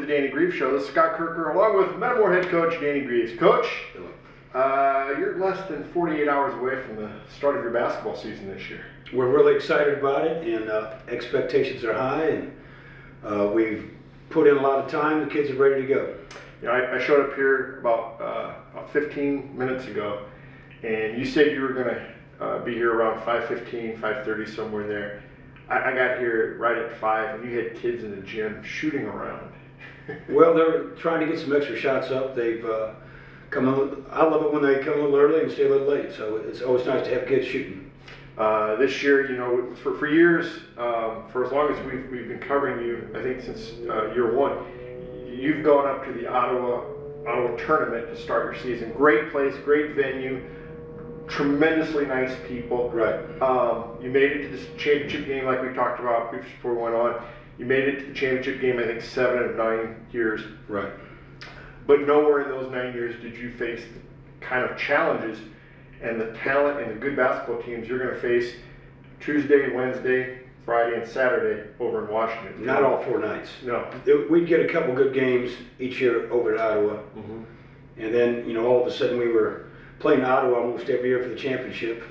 Danny Grieves Show. This is Scott Kerker along with Metamore head coach Danny Grieves. Coach, you're less than 48 hours away from the start of your basketball season this year. We're really excited about it, and expectations are high, and we've put in a lot of time. The kids are ready to go. You know, I showed up here about 15 minutes ago, and you said you were going to be here around 5:15, 5:30, somewhere in there. I got here right at 5, and you had kids in the gym shooting around. Well, they're trying to get some extra shots up. They've come I love it when they come a little early and stay a little late, so it's always nice to have kids shooting. This year, you know, for years, for as long as we've been covering you, I think since year one, you've gone up to the Ottawa tournament to start your season. Great place, great venue, tremendously nice people. Right. You made it to this championship game like we talked about before we went on. You made it to the championship game, I think, 7 of 9 years. Right. But nowhere in those 9 years did you face the kind of challenges and the talent and the good basketball teams you're going to face Tuesday, Wednesday, Friday, and Saturday over in Washington. Not all 4 nights. No. We'd get a couple good games each year over at Ottawa. Mm-hmm. And then, you know, all of a sudden we were playing Ottawa almost every year for the championship.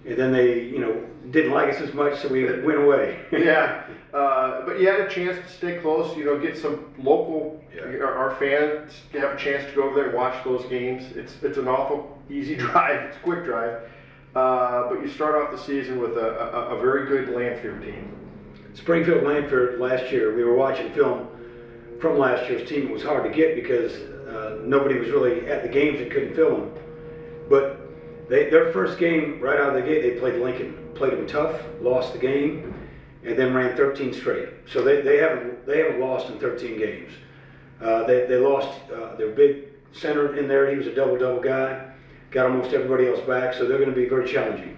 And then they, you know, didn't like us as much, so we went away. Yeah, but you had a chance to stay close, you know, get some local, our fans have a chance to go over there and watch those games. It's an awful easy drive, it's a quick drive, but you start off the season with a very good Lanphier team. Springfield Lanphier last year, we were watching film from last year's team. It was hard to get because nobody was really at the games and couldn't film them. But their first game, right out of the gate, they played Lincoln. Played them tough, lost the game, and then ran 13 straight. So they haven't lost in 13 games. They lost their big center in there. He was a double-double guy. Got almost everybody else back, so they're going to be very challenging.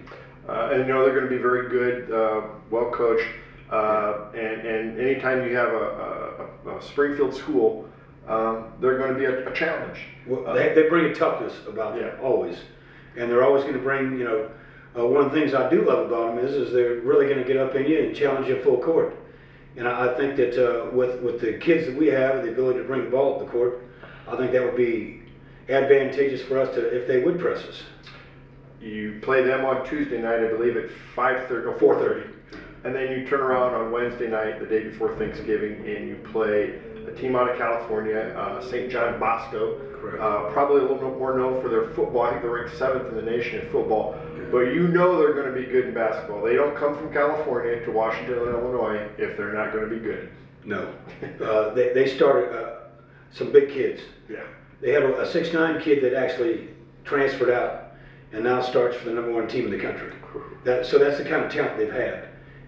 And you know they're going to be very good, well coached. And anytime you have a Springfield school, they're going to be a challenge. Well, they bring a toughness about them, always. And they're always going to bring, you know, one of the things I do love about them is they're really going to get up in you and challenge you full court. And I think that with the kids that we have and the ability to bring the ball up the court, I think that would be advantageous for us if they would press us. You play them on Tuesday night, I believe, at 5:30 or 4:30. And then you turn around on Wednesday night, the day before Thanksgiving, and you play a team out of California, St. John Bosco. Probably a little bit more known for their football. I think they're ranked 7th in the nation in football. But you know they're going to be good in basketball. They don't come from California to Washington, Illinois if they're not going to be good. No. They started some big kids. Yeah. They had a 6'9" kid that actually transferred out and now starts for the #1 team in the country. So that's the kind of talent they've had.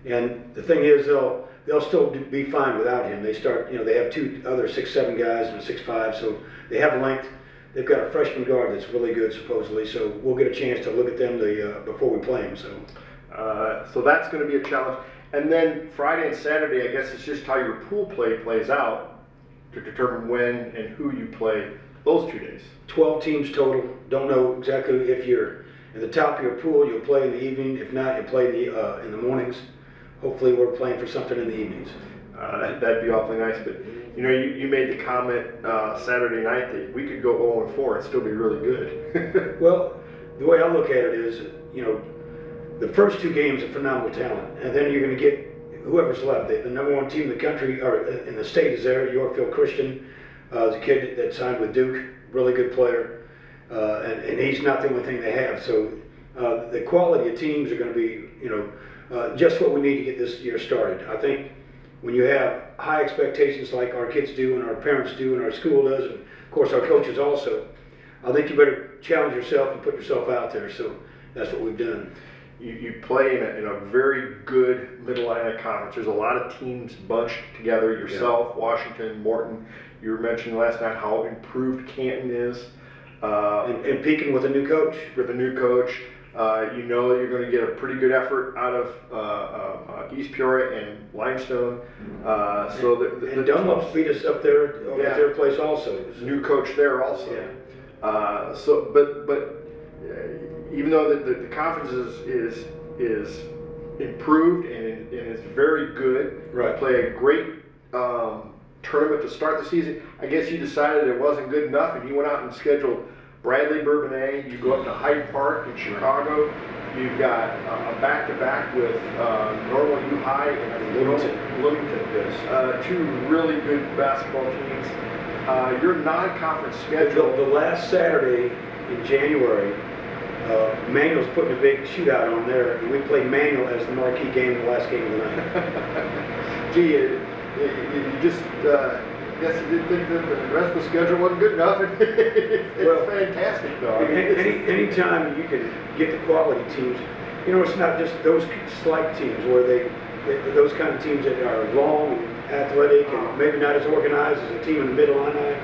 And the thing is, they'll still be fine without him. They start, you know, they have 2 other 6'7" guys and a 6'5", so they have length. They've got a freshman guard that's really good, supposedly, so we'll get a chance to look at them before we play them. So that's going to be a challenge. And then Friday and Saturday, I guess it's just how your pool play plays out to determine when and who you play those 2 days. 12 teams total. Don't know exactly if you're at the top of your pool, you'll play in the evening. If not, you'll play in the mornings. Hopefully we're playing for something in the evenings. That'd be awfully nice, but you know, you made the comment Saturday night that we could go 0-4 and still be really good. Well, the way I look at it is, you know, the first 2 games are phenomenal talent, and then you're going to get whoever's left. The #1 team in the country, or in the state, is there. Yorkfield Christian, the kid that signed with Duke, really good player, and he's not the only thing they have. So the quality of teams are going to be, you know, just what we need to get this year started. I think when you have high expectations like our kids do and our parents do and our school does, and of course our coaches also, I think you better challenge yourself and put yourself out there. So that's what we've done. You play in a very good Mid-Atlantic conference. There's a lot of teams bunched together. Yourself, Washington, Morton. You were mentioning last night how improved Canton is. And Pekin with a new coach. You know that you're going to get a pretty good effort out of East Peoria and Limestone. And Dunlop beat us up there at their place also. New coach there also. Yeah. But even though the conference is improved and is very good, right. Play a great tournament to start the season. I guess you decided it wasn't good enough, and you went out and scheduled Bradley Bourbonnais. You go up to Hyde Park in Chicago. You've got a back-to-back with Normal U High and Bloomington. Yes. Two really good basketball teams. Your non-conference schedule. The last Saturday in January, Manual's putting a big shootout on there, and we played Manual as the marquee game, the last game of the night. Gee, you just guess you didn't think that the rest of the schedule wasn't good enough. It's fantastic, though. Anytime you can get the quality teams, it's not just those slight teams where those kind of teams that are long and athletic and maybe not as organized as a team in the Mid-Illini,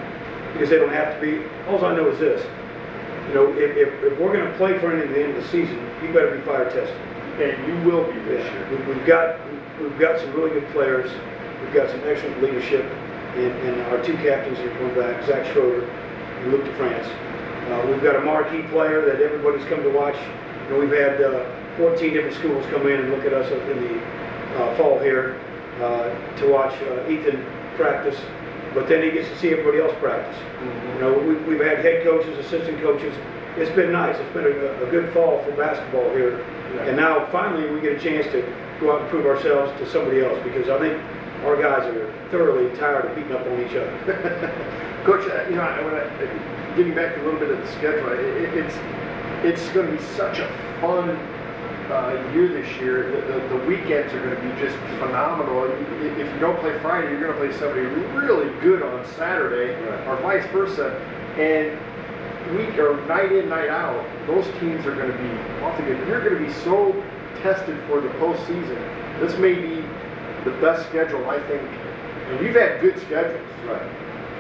because they don't have to be. All I know is this. If we're going to play for anything at the end of the season, you better be fire tested. And you will be this year. We've got some really good players. We've got some excellent leadership, and our two captains are coming back, Zach Schroeder and Luke DeFrance. We've got a marquee player that everybody's come to watch. We've had 14 different schools come in and look at us up in the fall here to watch Ethan practice. But then he gets to see everybody else practice. Mm-hmm. We've had head coaches, assistant coaches. It's been nice. It's been a good fall for basketball here. Yeah. And now finally we get a chance to go out and prove ourselves to somebody else, because I think our guys are thoroughly tired of beating up on each other. Coach, getting back to a little bit of the schedule, it's going to be such a fun year this year. The weekends are going to be just phenomenal. If you don't play Friday, you're going to play somebody really good on Saturday, right, or vice versa. And week or night in, night out, those teams are going to be awfully good. You're going to be so tested for the postseason. This may be the best schedule, I think. And you've had good schedules, right?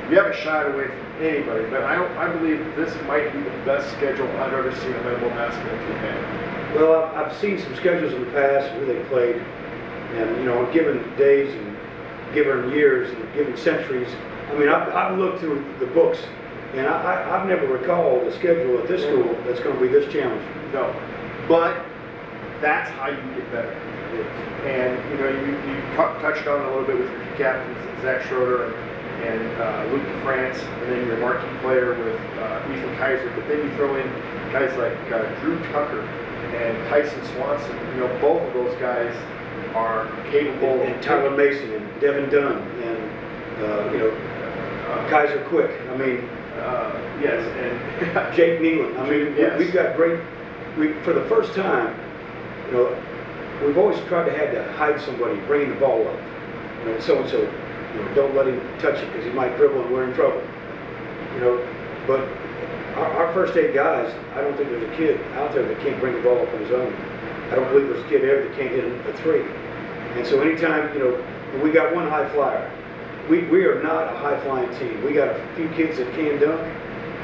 You haven't shied away from anybody, but I believe this might be the best schedule I've ever seen a men's basketball team have. Well, I've seen some schedules in the past where they played, and on given days and given years and given centuries. I mean, I've looked through the books, and I've never recalled a schedule at this school that's going to be this challenging. No, but that's how you get better. And you touched on it a little bit with your two captains, Zach Schroeder and Luke DeFrance, and then your marquee player with Ethan Kaiser. But then you throw in guys like Drew Tucker and Tyson Swanson. Both of those guys are capable. And Tyler Mason and Devin Dunn and Kaiser Quick. I mean, yes, and Jake Nealon. I mean, yes. We've got great. For the first time, we've always tried to hide somebody bringing the ball up. So and so, don't let him touch it because he might dribble and we're in trouble. But our first 8 guys, I don't think there's a kid out there that can't bring the ball up on his own. I don't believe there's a kid there that can't hit a 3. And so anytime, we got one high flyer. We are not a high flying team. We got a few kids that can dunk,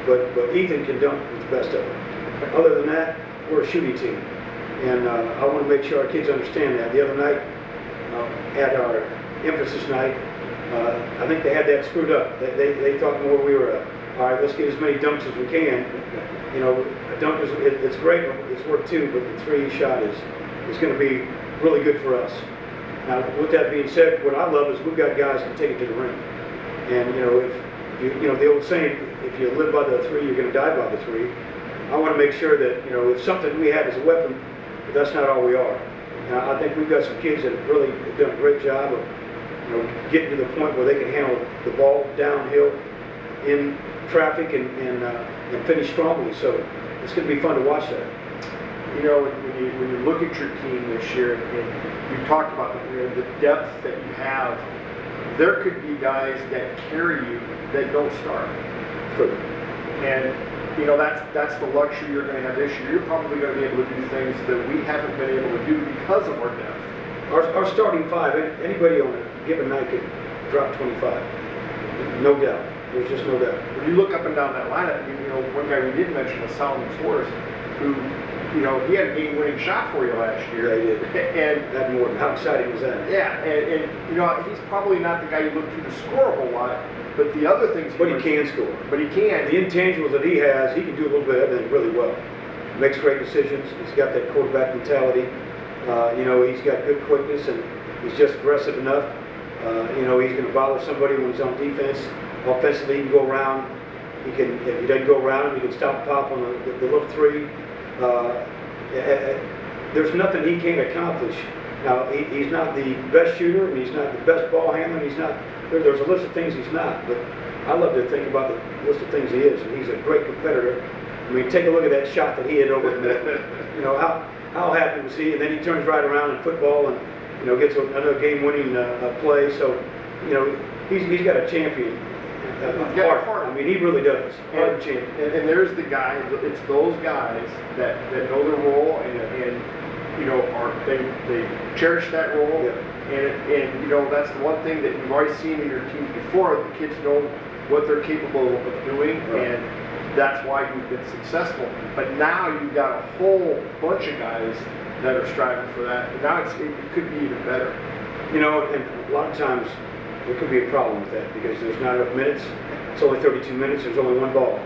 but Ethan can dunk with the best of them. Other than that, we're a shooting team. And I want to make sure our kids understand that. The other night, at our emphasis night, I think they had that screwed up. They thought more we were all right, let's get as many dunks as we can. A dunk it's great, it's worth 2, but the 3 shot is going to be really good for us. Now, with that being said, what I love is we've got guys who can take it to the rim. And if the old saying, if you live by the 3, you're going to die by the 3. I want to make sure that it's something we have as a weapon, but that's not all we are. And I think we've got some kids that have really done a great job of getting to the point where they can handle the ball downhill in traffic and finish strongly. So it's going to be fun to watch that. When you look at your team this year, and you talked about the depth that you have, there could be guys that carry you that don't start. True. And that's the luxury you're going to have this year. You're probably going to be able to do things that we haven't been able to do because of our depth. Our starting 5, anybody on a given night could drop 25. No doubt. There's just no doubt. When you look up and down that lineup, one guy we didn't mention was Solomon Forrest, who, he had a game-winning shot for you last year. Yeah, he did. And that Morton, how exciting was that? Yeah, and he's probably not the guy you look to score a whole lot, but the other things. But he can score. But he can. The intangibles that he has, he can do a little bit of everything really well. Makes great decisions. He's got that quarterback mentality. He's got good quickness, and he's just aggressive enough. He's going to bother somebody when he's on defense. Offensively, he can go around. If he doesn't go around him, he can stop pop on the little three. There's nothing he can't accomplish. Now, he's not the best shooter, and he's not the best ball handler. There's a list of things he's not, but I love to think about the list of things he is, and he's a great competitor. I mean, take a look at that shot that he hit over the how happy was he? And then he turns right around in football and gets another game-winning play. So he's got a champion. Heart. I mean, he really does. And there's the guys. It's those guys that know their role and they cherish that role. Yeah. And that's the one thing that you've always seen in your teams before. The kids know what they're capable of doing, right. And that's why you've been successful. But now you've got a whole bunch of guys that are striving for that. And now it could be even better. And a lot of times there could be a problem with that because there's not enough minutes. It's only 32 minutes. There's only one ball.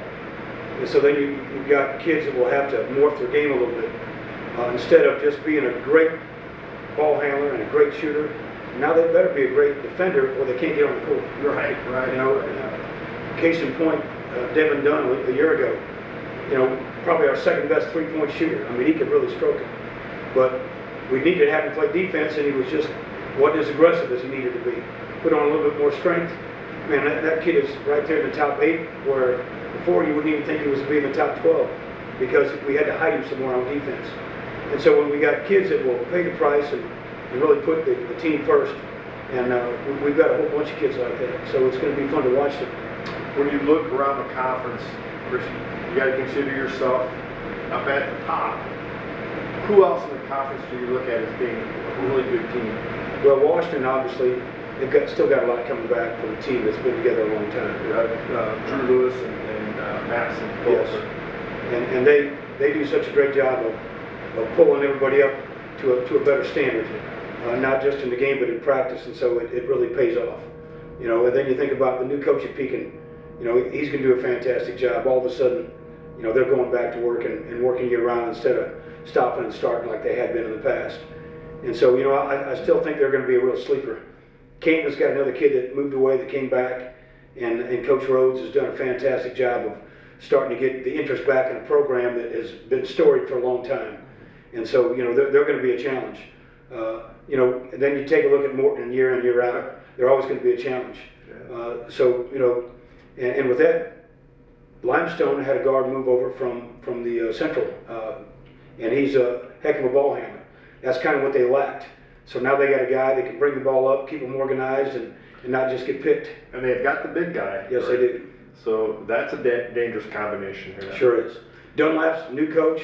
And so then you've got kids that will have to morph their game a little bit. Instead of just being a great ball handler and a great shooter, now they better be a great defender or they can't get on the court. Right. Case in point, Devin Dunn a year ago, probably our second best three-point shooter. I mean, he could really stroke it. But we needed to have him play defense, and he wasn't as aggressive as he needed to be. Put on a little bit more strength. Man, that kid is right there in the top 8, where before you wouldn't even think he was be in the top 12 because we had to hide him somewhere on defense. And so when we got kids that will pay the price and really put the team first, and we've got a whole bunch of kids like that, so it's going to be fun to watch them. When you look around the conference, Chris, you got to consider yourself up at the top. Who else in the conference do you look at as being a really good team? Well, Washington, obviously, they've still got a lot coming back from a team that's been together a long time. Drew Lewis and Madison. Yes. And they do such a great job of pulling everybody up to a better standard, not just in the game but in practice, and so it really pays off. And then you think about the new coach at Pekin. He's going to do a fantastic job. All of a sudden, they're going back to work and working year-round instead of stopping and starting like they had been in the past. And so, I still think they're going to be a real sleeper. Canton's got another kid that moved away that came back, and Coach Rhodes has done a fantastic job of starting to get the interest back in a program that has been storied for a long time. And so, they're going to be a challenge. And then you take a look at Morton year in, year out. They're always going to be a challenge. And with that, Limestone had a guard move over from the Central, and he's a heck of a ball handler. That's kind of what they lacked. So now they got a guy that can bring the ball up, keep them organized, and not just get picked. And they've got the big guy. Yes, right? They do. So that's a dangerous combination here. Sure is. Dunlap's new coach.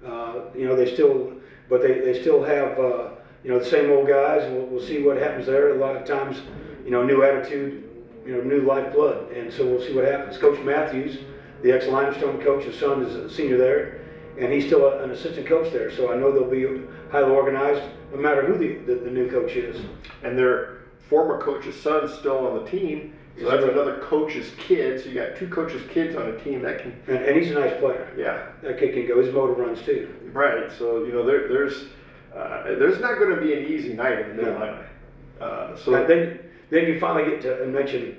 They still have the same old guys, and we'll see what happens there. A lot of times, new attitude, new lifeblood, and so we'll see what happens. Coach Matthews, the ex-Limestone coach, his son is a senior there, and he's still an assistant coach there. So I know they'll be highly organized, no matter who the new coach is. And their former coach's son's still on the team. So that's another coach's kid. So you got two coaches' kids on a team that can. And he's a nice player. Yeah, that kid can go. His motor runs too. Right. So there's not going to be an easy night in the Mid-Atlantic. So then you finally get to mention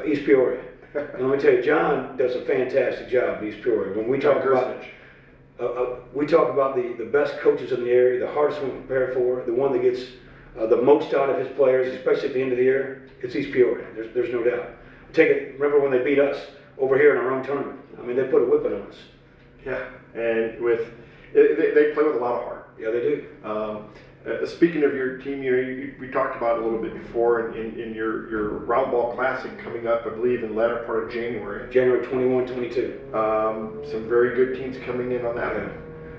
East Peoria. And let me tell you, John does a fantastic job in East Peoria. When we talk about the best coaches in the area, the hardest one to prepare for, the one that gets the most out of his players, especially at the end of the year, it's East Peoria. There's no doubt. Remember when they beat us over here in our own tournament? I mean, they put a whipping on us. Yeah, and they play with a lot of heart. Yeah, they do. Speaking of your team, we talked about it a little bit before in your round ball classic coming up, I believe, in the latter part of January. January 21, 22. Some very good teams coming in on that one.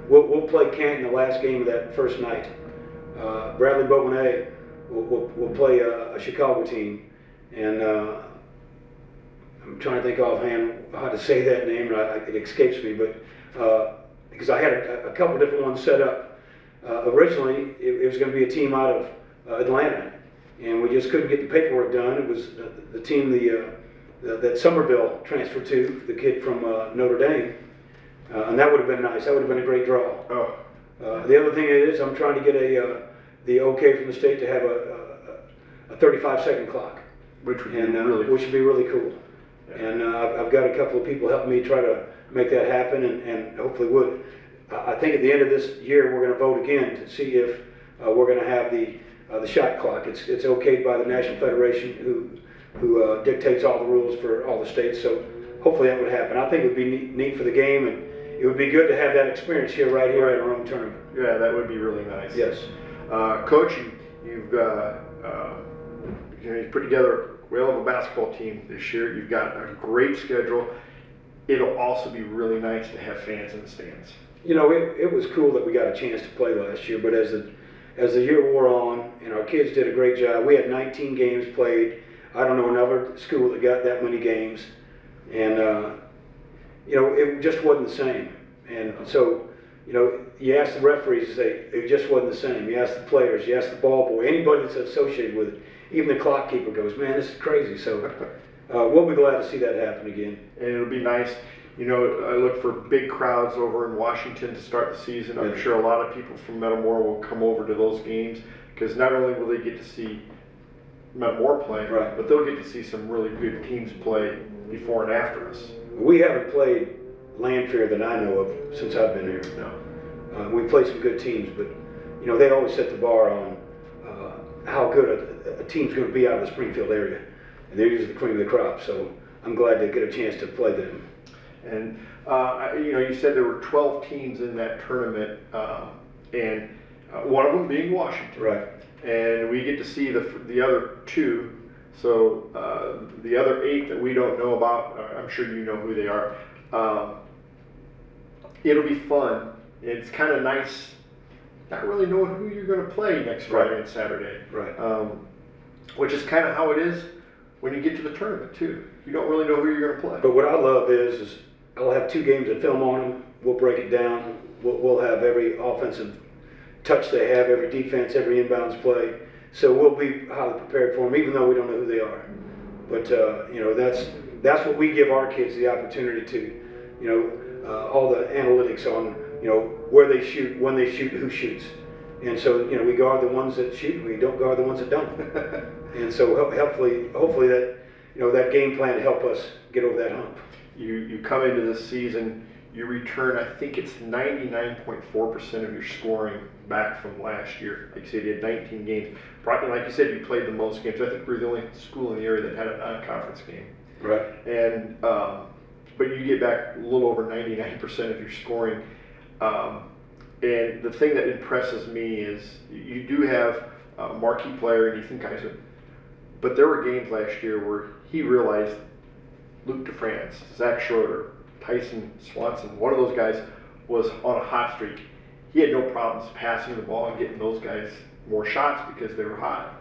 We'll play Canton the last game of that first night. Bradley Bowman will play a Chicago team, and I'm trying to think offhand how to say that name, and it escapes me, but because I had a couple different ones set up. Originally, it was going to be a team out of Atlanta, and we just couldn't get the paperwork done. It was the team that Somerville transferred to, the kid from Notre Dame, and that would have been nice. That would have been a great draw. The other thing is I'm trying to get the okay from the state to have a 35-second clock. Which would be really which would be really cool. Yeah. And I've got a couple of people helping me try to make that happen, and hopefully would. I think at the end of this year we're going to vote again to see if we're going to have the shot clock. It's okayed by the National Federation, who dictates all the rules for all the states. So hopefully that would happen. I think it would be neat for the game, and it would be good to have that experience right here at our own tournament. Yeah, that would be really nice. Yes. Coach, you've put together a whale of a basketball team this year. You've got a great schedule. It'll also be really nice to have fans in the stands. You know, it was cool that we got a chance to play last year, but as the year wore on, and our kids did a great job. We had 19 games played. I don't know another school that got that many games, and you know, it just wasn't the same. And so, you know, you ask the referees, it just wasn't the same. You ask the players, you ask the ball boy, anybody that's associated with it. Even the clock keeper goes, man, this is crazy. So we'll be glad to see that happen again. And it'll be nice. You know, I look for big crowds over in Washington to start the season. I'm sure a lot of people from Metamora will come over to those games, because not only will they get to see Metamora play, right, but they'll get to see some really good teams play before and after us. We haven't played Lanphier that I know of since I've been here. No. We played some good teams, but you know, they always set the bar on how good a team's going to be out of the Springfield area. And they're usually the cream of the crop, so I'm glad to get a chance to play them. And you know, you said there were 12 teams in that tournament, and one of them being Washington. Right. And we get to see the other two. So the other 8 that we don't know about, I'm sure you know who they are. It'll be fun. It's kind of nice not really knowing who you're going to play next Friday and Saturday. Right. Which is kind of how it is when you get to the tournament too. You don't really know who you're going to play. But what I love is I'll have 2 games of film on them. We'll break it down. We'll have every offensive touch they have, every defense, every inbounds play. So we'll be highly prepared for them, even though we don't know who they are. But you know, that's what we give our kids the opportunity to, you know, all the analytics on, you know, where they shoot, when they shoot, who shoots. And so, you know, we guard the ones that shoot, we don't guard the ones that don't. And so hopefully that, you know, that game plan help us get over that hump. You come into this season, you return, I think it's 99.4% of your scoring back from last year. Like you said, you had 19 games. Probably, like you said, you played the most games. I think we're the only school in the area that had a non-conference game. Right. And but you get back a little over 99% of your scoring. And the thing that impresses me is you do have a marquee player in Ethan Kaiser, but there were games last year where he realized Luke DeFrance, Zach Schroeder, Tyson Swanson, one of those guys was on a hot streak. He had no problems passing the ball and getting those guys more shots because they were hot.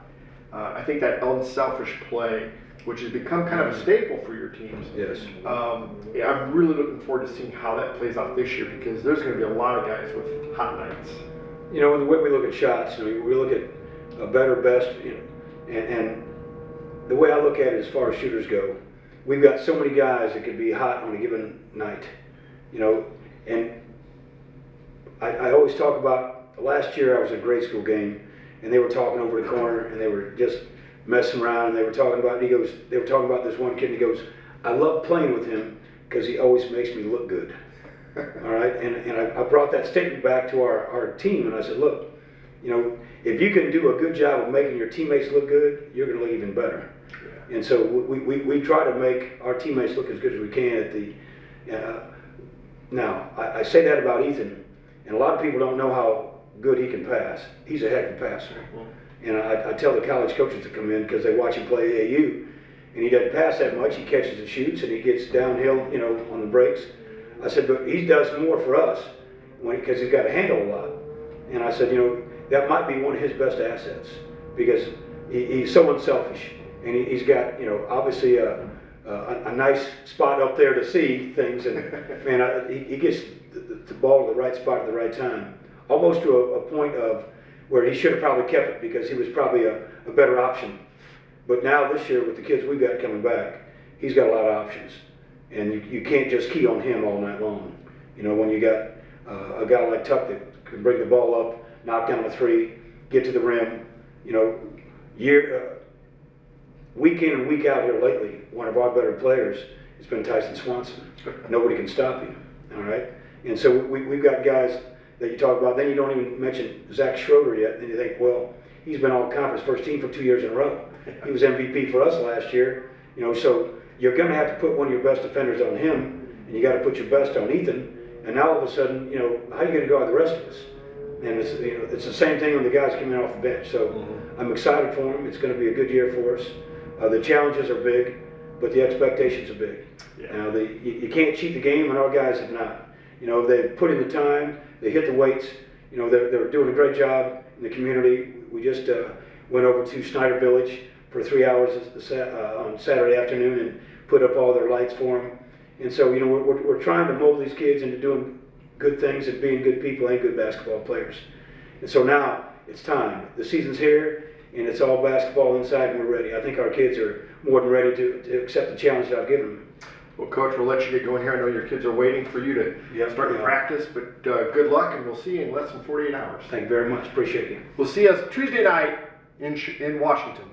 I think that unselfish play, which has become kind of a staple for your teams. Yes. I'm really looking forward to seeing how that plays out this year, because there's going to be a lot of guys with hot nights. You know, the way we look at shots, I mean, we look at a better, best, you know, and the way I look at it as far as shooters go, we've got so many guys that could be hot on a given night, you know, and I always talk about, last year I was at a grade school game, and they were talking over the corner, and they were just messing around, and they were talking about, they were talking about this one kid, and he goes, I love playing with him because he always makes me look good. All right, and I brought that statement back to our team, and I said, look, you know, if you can do a good job of making your teammates look good, you're going to look even better. Yeah. And so we try to make our teammates look as good as we can at the. Now, I say that about Ethan, and a lot of people don't know how good he can pass. He's a heck of a passer. And I tell the college coaches to come in because they watch him play AAU, and he doesn't pass that much. He catches and shoots, and he gets downhill, you know, on the breaks. I said, but he does more for us because he's got to handle a lot. And I said, you know, that might be one of his best assets because he's so unselfish, and he's got, you know, obviously a nice spot up there to see things, and man, he gets the ball to the right spot at the right time, almost to a point of where he should have probably kept it because he was probably a better option. But now this year with the kids we've got coming back, he's got a lot of options. And you can't just key on him all night long. You know, when you got a guy like Tuck that can bring the ball up, knock down a three, get to the rim, you know, week in and week out here lately, one of our better players has been Tyson Swanson. Nobody can stop him, all right? And so we've got guys that you talk about. Then you don't even mention Zach Schroeder yet, and you think, well, he's been all-conference first team for 2 years in a row. He was MVP for us last year, you know, so you're going to have to put one of your best defenders on him, and you got to put your best on Ethan, and now all of a sudden, you know, how are you going to go with the rest of us? And it's, you know, it's the same thing when the guys come in off the bench. So I'm excited for him. It's going to be a good year for us. The challenges are big, but the expectations are big. Yeah. Now, you can't cheat the game, and our guys have not. You know, they've put in the time, they hit the weights. You know, they're doing a great job in the community. We just went over to Snyder Village for 3 hours on Saturday afternoon and put up all their lights for them. And so, you know, we're trying to mold these kids into doing good things and being good people and good basketball players. And so now it's time. The season's here, and it's all basketball inside, and we're ready. I think our kids are more than ready to accept the challenge that I've given them. Well, Coach, we'll let you get going here. I know your kids are waiting for you to start to practice, but good luck, and we'll see you in less than 48 hours. Thank you very much. Appreciate you. We'll see us Tuesday night in Washington.